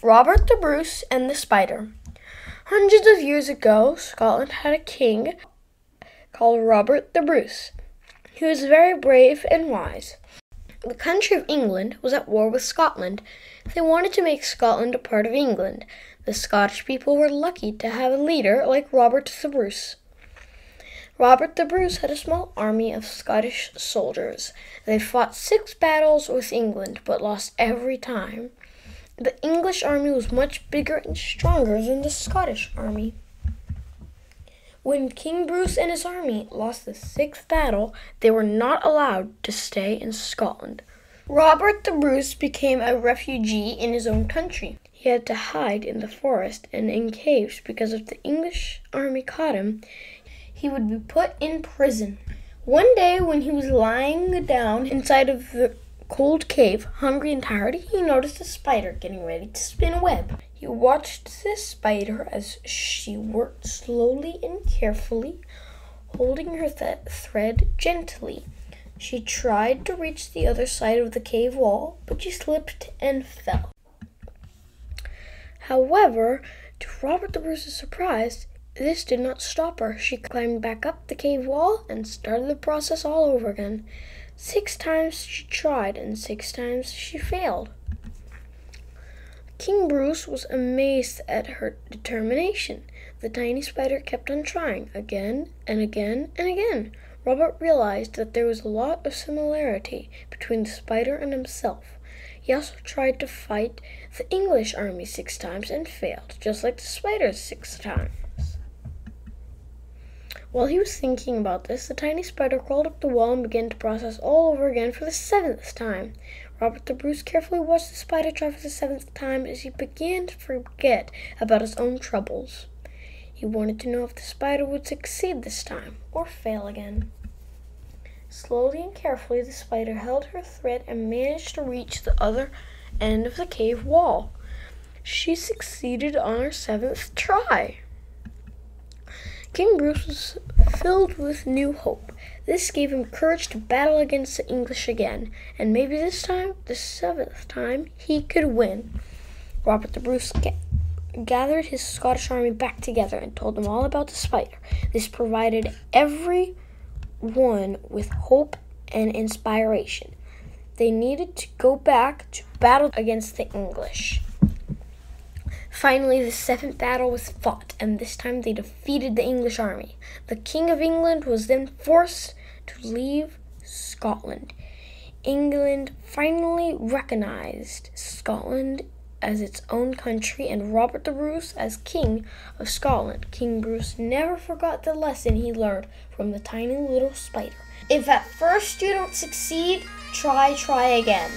Robert the Bruce and the Spider. Hundreds of years ago, Scotland had a king called Robert the Bruce. He was very brave and wise. The country of England was at war with Scotland. They wanted to make Scotland a part of England. The Scottish people were lucky to have a leader like Robert the Bruce. Robert the Bruce had a small army of Scottish soldiers. They fought 6 battles with England, but lost every time. The English army was much bigger and stronger than the Scottish army. When King Bruce and his army lost the 6th battle, they were not allowed to stay in Scotland. Robert the Bruce became a refugee in his own country. He had to hide in the forest and in caves because if the English army caught him, he would be put in prison. One day when he was lying down inside of the cold cave, hungry and tired, he noticed a spider getting ready to spin a web. He watched this spider as she worked slowly and carefully, holding her thread gently. She tried to reach the other side of the cave wall, but she slipped and fell. However, to Robert the Bruce's surprise, this did not stop her. She climbed back up the cave wall and started the process all over again. 6 times she tried, and 6 times she failed. King Bruce was amazed at her determination. The tiny spider kept on trying, again and again and again. Robert realized that there was a lot of similarity between the spider and himself. He also tried to fight the English army 6 times and failed, just like the spider 6 times. While he was thinking about this, the tiny spider crawled up the wall and began to process all over again for the 7th time. Robert the Bruce carefully watched the spider try for the 7th time as he began to forget about his own troubles. He wanted to know if the spider would succeed this time or fail again. Slowly and carefully, the spider held her thread and managed to reach the other end of the cave wall. She succeeded on her 7th try. King Bruce was filled with new hope. This gave him courage to battle against the English again, and maybe this time, the 7th time, he could win. Robert the Bruce gathered his Scottish army back together and told them all about the spider. This provided everyone with hope and inspiration. They needed to go back to battle against the English. Finally, the 7th battle was fought, and this time they defeated the English army. The King of England was then forced to leave Scotland. England finally recognized Scotland as its own country and Robert the Bruce as King of Scotland. King Bruce never forgot the lesson he learned from the tiny little spider. If at first you don't succeed, try again.